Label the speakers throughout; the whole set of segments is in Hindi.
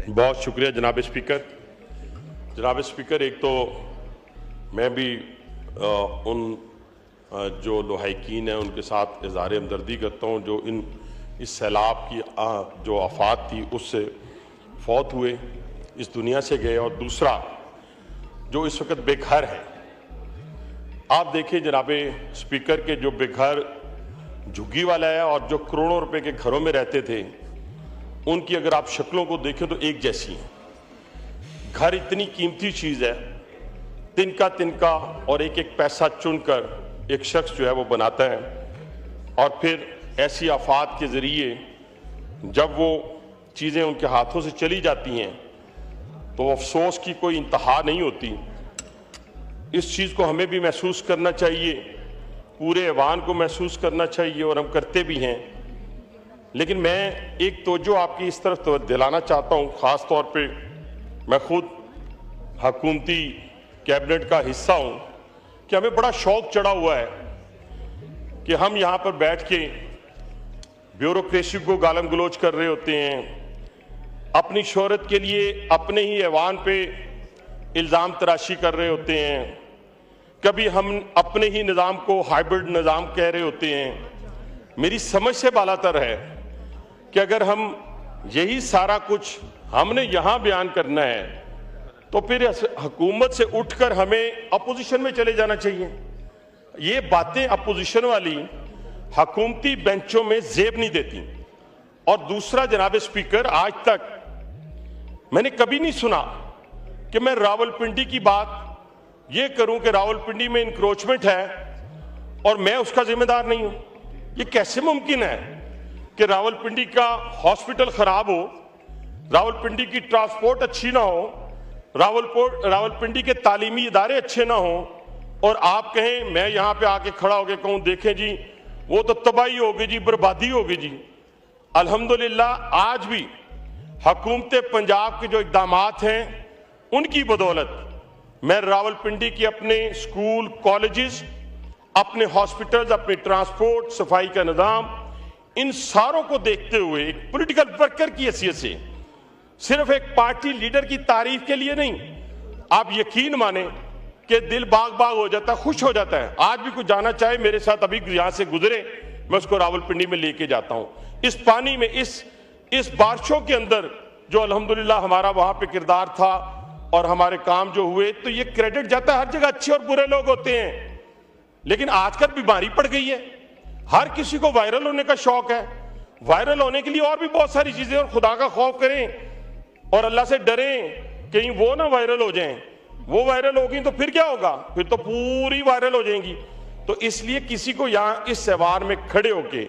Speaker 1: बहुत शुक्रिया जनाब स्पीकर। जनाब स्पीकर, एक तो मैं भी उन जो लहाइकीन हैं उनके साथ इज़हार हमदर्दी करता हूँ जो इस सैलाब की जो आफात थी उससे फौत हुए, इस दुनिया से गए। और दूसरा जो इस वक्त बेघर है, आप देखिए जनाब स्पीकर के जो बेघर झुग्गी वाला है और जो करोड़ों रुपए के घरों में रहते थे, उनकी अगर आप शक्लों को देखें तो एक जैसी हैं। घर इतनी कीमती चीज़ है, तिनका तिनका और एक एक पैसा चुनकर एक शख्स जो है वो बनाता है, और फिर ऐसी आफात के ज़रिए जब वो चीज़ें उनके हाथों से चली जाती हैं तो अफसोस की कोई इंतहा नहीं होती। इस चीज़ को हमें भी महसूस करना चाहिए, पूरे ऐवान को महसूस करना चाहिए, और हम करते भी हैं। लेकिन मैं एक तवज्जो आपकी इस तरफ तो दिलाना चाहता हूँ, ख़ास तौर पे मैं खुद हुकूमती कैबिनेट का हिस्सा हूँ, कि हमें बड़ा शौक चढ़ा हुआ है कि हम यहाँ पर बैठ के ब्यूरोक्रेसी को गालम गलोच कर रहे होते हैं, अपनी शोहरत के लिए अपने ही ऐवान पे इल्ज़ाम तराशी कर रहे होते हैं, कभी हम अपने ही निज़ाम को हाइब्रिड निज़ाम कह रहे होते हैं। मेरी समझ से बालातर है कि अगर हम यही सारा कुछ हमने यहाँ बयान करना है तो फिर हुकूमत से उठकर हमें अपोजिशन में चले जाना चाहिए। ये बातें अपोजिशन वाली हुकूमती बेंचों में जेब नहीं देती। और दूसरा जनाब स्पीकर, आज तक मैंने कभी नहीं सुना कि मैं रावलपिंडी की बात ये करूं कि रावलपिंडी में इंक्रोचमेंट है और मैं उसका जिम्मेदार नहीं हूं। ये कैसे मुमकिन है कि रावलपिंडी का हॉस्पिटल खराब हो, रावलपिंडी की ट्रांसपोर्ट अच्छी ना हो, रावलपिंडी के तालीमी इदारे अच्छे ना हो, और आप कहें, मैं यहां पे आके खड़ा होकर कहूं देखें जी वो तो तबाही होगी जी, बर्बादी होगी जी। अल्हम्दुलिल्लाह आज भी हुकूमत पंजाब के जो इक़दामात हैं उनकी बदौलत मैं रावलपिंडी के अपने स्कूल कॉलेजेस, अपने हॉस्पिटल्स, अपने ट्रांसपोर्ट, सफाई का निज़ाम, इन सारों को देखते हुए एक पॉलिटिकल वर्कर की हैसियत से, सिर्फ एक पार्टी लीडर की तारीफ के लिए नहीं, आप यकीन माने कि दिल बाग बाग हो जाता है, खुश हो जाता है। आज भी कुछ जाना चाहे मेरे साथ अभी यहां से गुजरे, मैं उसको रावलपिंडी में लेके जाता हूं। इस पानी में, इस बारिशों के अंदर जो अल्हम्दुलिल्लाह हमारा वहां पे किरदार था और हमारे काम जो हुए, तो ये क्रेडिट जाता है। हर जगह अच्छे और बुरे लोग होते हैं, लेकिन आजकल बीमारी पड़ गई है, हर किसी को वायरल होने का शौक है। वायरल होने के लिए और भी बहुत सारी चीजें, और खुदा का खौफ करें और अल्लाह से डरें कहीं वो ना वायरल हो जाएं। वो वायरल होगी तो फिर क्या होगा, फिर तो पूरी वायरल हो जाएंगी। तो इसलिए किसी को यहाँ इस ऐवान में खड़े होके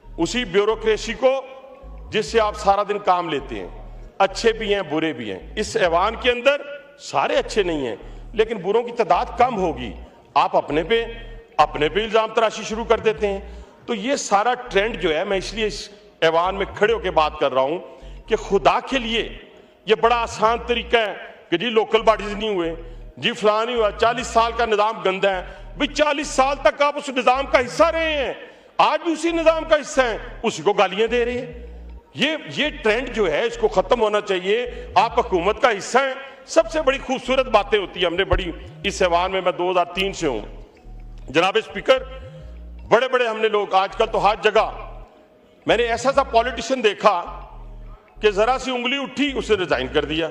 Speaker 1: उसी ब्यूरोक्रेसी को जिससे आप सारा दिन काम लेते हैं, अच्छे भी हैं बुरे भी हैं, इस ऐवान के अंदर सारे अच्छे नहीं हैं लेकिन बुरों की तादाद कम होगी, आप अपने पे इल्जाम तराशी शुरू कर देते हैं। तो ये सारा ट्रेंड जो है, मैं इसलिए इस ऐवान में खड़े होकर बात कर रहा हूं कि खुदा के लिए ये बड़ा आसान तरीका है कि जी लोकल बॉडीज नहीं हुए, जी फलां नहीं हुआ, 40 साल का निज़ाम गंदा है। भाई 40 साल तक आप उस निज़ाम का हिस्सा रहे हैं, आज भी उसी निज़ाम का हिस्सा हैं, उसी को गालियां दे रहे हैं। ये ट्रेंड जो है इसको खत्म होना चाहिए। आप हुकूमत का हिस्सा हैं। सबसे बड़ी खूबसूरत बातें होती है, हमने बड़ी इस ऐवान में, मैं 2003 से हूं जनाब स्पीकर, बड़े बड़े हमने लोग, आजकल तो हर जगह मैंने ऐसा सा पॉलिटिशियन देखा कि जरा सी उंगली उठी उसने रिजाइन कर दिया।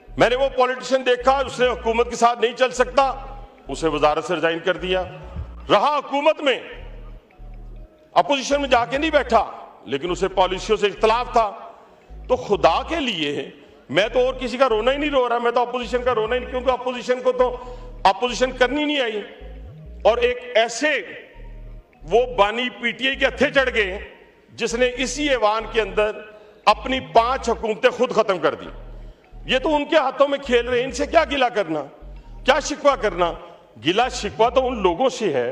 Speaker 1: मैंने वो पॉलिटिशियन देखा उसने हुकूमत के साथ नहीं चल सकता, उसे वजारत से रिजाइन कर दिया। रहा हुकूमत में, अपोजिशन में जाके नहीं बैठा, लेकिन उसे पॉलिसियों से इख्तलाफ था। तो खुदा के लिए मैं तो और किसी का रोना ही नहीं रो रहा, मैं तो अपोजिशन का रोना ही नहीं, क्योंकि अपोजिशन को तो अपोजिशन करनी नहीं आई। और एक ऐसे वो बानी पीटीआई के हत्थे चढ़ गए जिसने इसी ऐवान के अंदर अपनी 5 हुकूमतें खुद खत्म कर दी। ये तो उनके हाथों में खेल रहे हैं, इनसे क्या गिला करना, क्या शिकवा करना। गिला शिकवा तो उन लोगों से है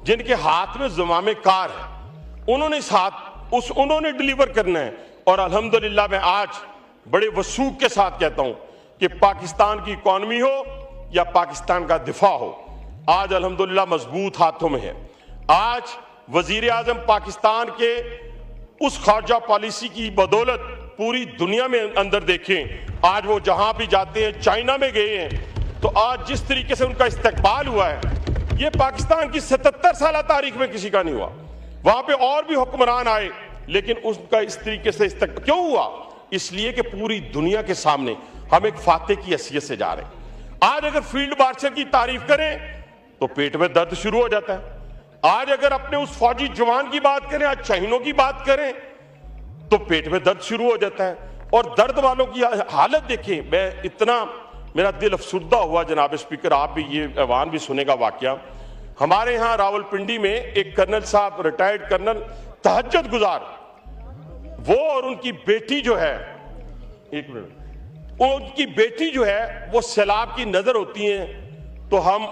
Speaker 1: जिनके हाथ में ज़मामे कार है, उन्होंने डिलीवर करना है। और अल्हम्दुलिल्लाह मैं आज बड़े वसूख के साथ कहता हूं कि पाकिस्तान की इकॉनमी हो या पाकिस्तान का दिफा हो, आज अल्हम्दुलिल्लाह मजबूत हाथों में है। आज वजीर आजम पाकिस्तान के उस खारजा पॉलिसी की बदौलत पूरी दुनिया में अंदर देखें, आज वो जहां भी जाते हैं, चाइना में गए हैं, तो आज जिस तरीके से उनका इस्तकबाल हुआ है, ये पाकिस्तान की 77 साल तारीख में किसी का नहीं हुआ। वहां पे और भी हुक्मरान आए, लेकिन उसका इस तरीके से इस्तकबाल क्यों हुआ? इसलिए कि पूरी दुनिया के सामने हम एक फाते की हैसियत से जा रहे हैं। आज अगर फील्ड मार्शल की तारीफ करें तो पेट में दर्द शुरू हो जाता है। आज अगर अपने उस फौजी जवान की बात करें, आज शहीदों की बात करें, तो पेट में दर्द शुरू हो जाता है। और दर्द वालों की हालत देखें, मैं इतना मेरा दिल अफसुर्दा हुआ जनाब स्पीकर, आप भी ये ऐवान भी सुनेगा वाकया। हमारे यहाँ रावलपिंडी में एक कर्नल साहब, रिटायर्ड कर्नल, तहज्जुद गुजार, वो और उनकी बेटी जो है, एक मिनट, उनकी बेटी जो है वो सैलाब की नजर होती है, तो हम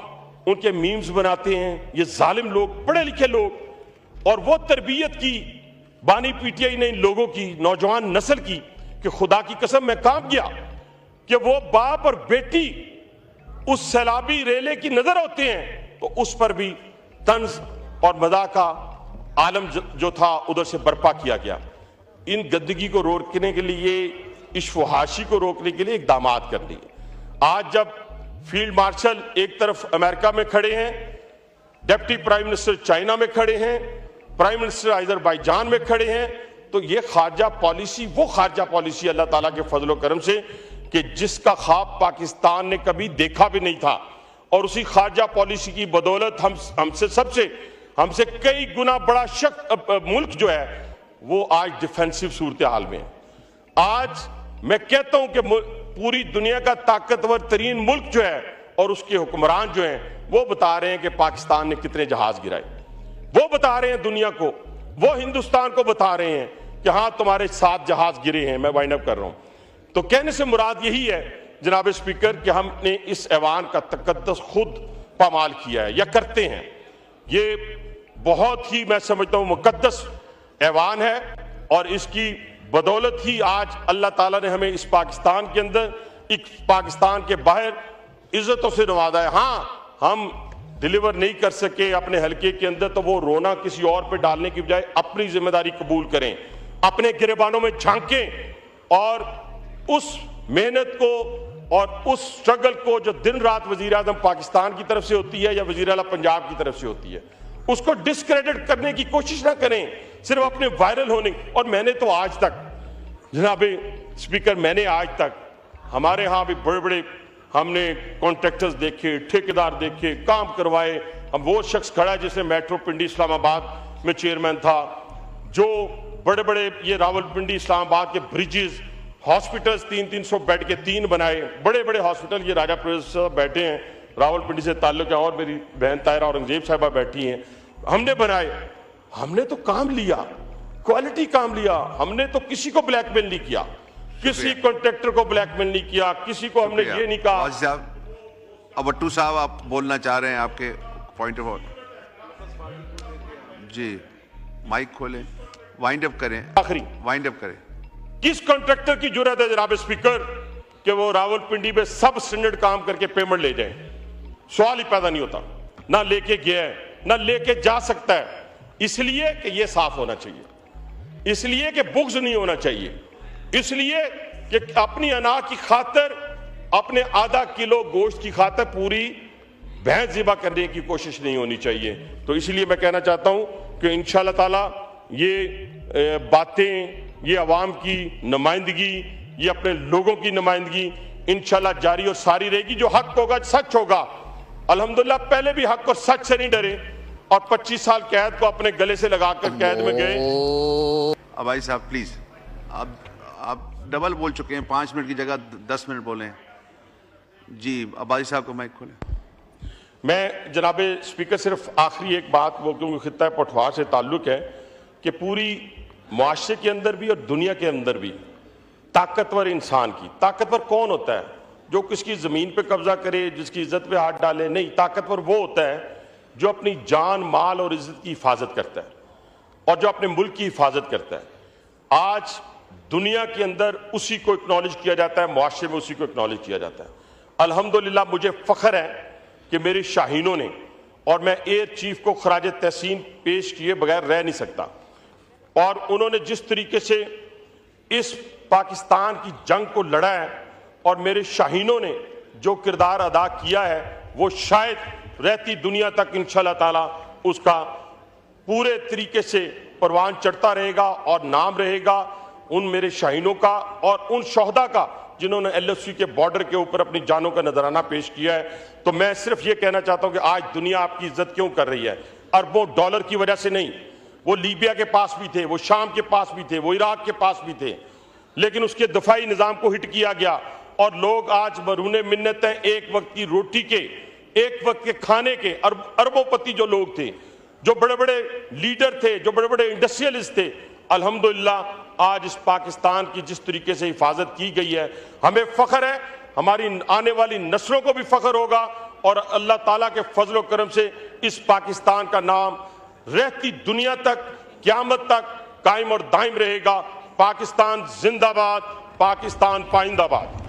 Speaker 1: उनके मीम्स बनाते हैं। ये जालिम लोग, पढ़े लिखे लोग, और वो तरबियत की बानी पीटीआई ने इन लोगों की, नौजवान नस्ल की, कि खुदा की कसम मैं कांप गया कि वो बाप और बेटी उस सैलाबी रेले की नजर होते हैं, तो उस पर भी तंज और मजाक का आलम जो था उधर से बर्पा किया गया। इन गंदगी को रोकने के लिए, इस फुहाशी को रोकने के लिए इकदामात कर लिए। आज जब फील्ड मार्शल एक तरफ अमेरिका में खड़े हैं, डिप्टी प्राइम मिनिस्टर चाइना में खड़े हैं, प्राइम मिनिस्टर अजरबैजान में खड़े हैं, तो ये खारजा पॉलिसी, वो खारजा पॉलिसी अल्लाह ताला के फजलो करम से कि जिसका ख्वाब पाकिस्तान ने कभी देखा भी नहीं था, और उसी खारजा पॉलिसी की बदौलत हमसे कई गुना बड़ा मुल्क जो है वो आज डिफेंसिव सूरत हाल में है। आज मैं कहता हूं कि पूरी दुनिया का ताकतवर तरीन मुल्क जो है और उसके हुक्मरान जो हैं, वो बता रहे हैं कि पाकिस्तान ने कितने जहाज गिराए। वो बता रहे हैं दुनिया को, वो हिंदुस्तान को बता रहे हैं कि हाँ तुम्हारे 7 जहाज गिरे हैं। मैं वाइंड अप कर रहा हूं। तो कहने से मुराद यही है जनाब स्पीकर कि हमने इस ऐवान का तकद्दस खुद पामाल किया है या करते हैं। ये बहुत ही, मैं समझता हूं, मुकद्दस ऐवान है, और इसकी बदौलत ही आज अल्लाह ताला ने हमें इस पाकिस्तान के अंदर, एक पाकिस्तान के बाहर इज्जतों से नवाजा है। हाँ, हम डिलीवर नहीं कर सके अपने हलके के अंदर, तो वो रोना किसी और पे डालने की बजाय अपनी जिम्मेदारी कबूल करें, अपने गिरेबानों में झांकें और उस मेहनत को और उस स्ट्रगल को जो दिन रात वजीर आजम पाकिस्तान की तरफ से होती है या वजीर आला पंजाब की तरफ से होती है, उसको डिस्क्रेडिट करने की कोशिश ना करें सिर्फ अपने वायरल होने। और मैंने तो आज तक जनाब स्पीकर, मैंने आज तक हमारे यहाँ भी बड़े बड़े हमने कॉन्ट्रैक्टर्स देखे, ठेकेदार देखे, काम करवाए। हम वो शख्स खड़ा है जिसने मेट्रो पिंडी इस्लामाबाद में चेयरमैन था, जो बड़े बड़े ये रावलपिंडी इस्लामाबाद के ब्रिजेस, हॉस्पिटल्स 300 बेड के 3 बनाए, बड़े बड़े हॉस्पिटल। ये राजा प्रोफेसर साहब बैठे हैं, रावलपिंडी से ताल्लुक है, और मेरी बहन तायरा औरंगजेब साहिबा बैठी हैं। हमने बनाए, हमने तो काम लिया, क्वालिटी काम लिया। हमने तो किसी को ब्लैकमेल नहीं किया, किसी कॉन्ट्रैक्टर को ब्लैकमेल नहीं किया, किसी को हमने ये नहीं कहा।
Speaker 2: अब भट्टू साहब आप बोलना चाह रहे हैं, आपके पॉइंट ऑफ जी, माइक खोलें, वाइंड अप करें,
Speaker 1: आखिरी
Speaker 2: वाइंड अप करें।
Speaker 1: किस कॉन्ट्रैक्टर की जरूरत है जनाब स्पीकर कि वो रावलपिंडी में सब स्टैंडर्ड काम करके पेमेंट ले जाए? सवाल ही पैदा नहीं होता। ना लेके गया है, ना लेके जा सकता है। इसलिए कि ये साफ होना चाहिए, इसलिए कि बुग्ज नहीं होना चाहिए, इसलिए कि अपनी अना की खातर, अपने आधा किलो गोश्त की खातर पूरी भैंस ज़िबा करने की कोशिश नहीं होनी चाहिए। तो इसलिए मैं कहना चाहता हूं कि इंशाअल्लाह ताला ये बातें, ये अवाम की नुमाइंदगी, ये अपने लोगों की नुमाइंदगी इंशाअल्लाह जारी और सारी रहेगी। जो हक होगा, सच होगा, अल्हम्दुलिल्लाह पहले भी हक और सच से नहीं डरे और 25 साल कैद को अपने गले से लगाकर कैद में गए।
Speaker 2: अब भाई साहब प्लीज, आप डबल बोल चुके हैं, 5 मिनट की जगह 10 मिनट बोले जी। अब्बासी साहब को माइक खोलें।
Speaker 1: मैं जनाब स्पीकर सिर्फ आखिरी एक बात वो, क्योंकि खित्ता पठवार से ताल्लुक है कि पूरी मुआशरे के अंदर भी और दुनिया के अंदर भी ताकतवर इंसान की, ताकतवर कौन होता है? जो किसकी ज़मीन पे कब्जा करे, जिसकी इज्जत पे हाथ डाले? नहीं, ताकतवर वो होता है जो अपनी जान, माल और इज्जत की हिफाजत करता है और जो अपने मुल्क की हिफाजत करता है। आज दुनिया के अंदर उसी को एक्नॉलेज किया जाता है, मुआशरे में उसी को एक्नॉलेज किया जाता है। अल्हम्दुलिल्लाह मुझे फ़ख्र है कि मेरे शाहीनों ने, और मैं एयर चीफ को खराज तहसीन पेश किए बगैर रह नहीं सकता, और उन्होंने जिस तरीके से इस पाकिस्तान की जंग को लड़ा है और मेरे शाहीनों ने जो किरदार अदा किया है वो शायद रहती दुनिया तक इंशाअल्लाह ताला उसका पूरे तरीके से परवान चढ़ता रहेगा और नाम रहेगा उन मेरे शाहीनों का और उन शोहदा का जिन्होंने LOC के बॉर्डर के ऊपर अपनी जानों का नजराना पेश किया है। तो मैं सिर्फ ये कहना चाहता हूं कि आज दुनिया आपकी इज्जत क्यों कर रही है, अरबों डॉलर की वजह से नहीं। वो लीबिया के पास भी थे, वो शाम के पास भी थे, वो इराक के पास भी थे, लेकिन उसके दफाई निजाम को हिट किया गया और लोग आज मरूने मिन्नत हैं। एक वक्त की रोटी के, एक वक्त के खाने के अरबोपति जो लोग थे, जो बड़े बड़े लीडर थे, जो बड़े बड़े इंडस्ट्रियलिस्ट थे, अल्हम्दुलिल्लाह आज इस पाकिस्तान की जिस तरीके से हिफाजत की गई है हमें फख्र है, हमारी आने वाली नस्लों को भी फख्र होगा और अल्लाह ताला के फजल और करम से इस पाकिस्तान का नाम रहती दुनिया तक क़यामत तक कायम और दायम रहेगा। पाकिस्तान जिंदाबाद, पाकिस्तान पाइंदाबाद।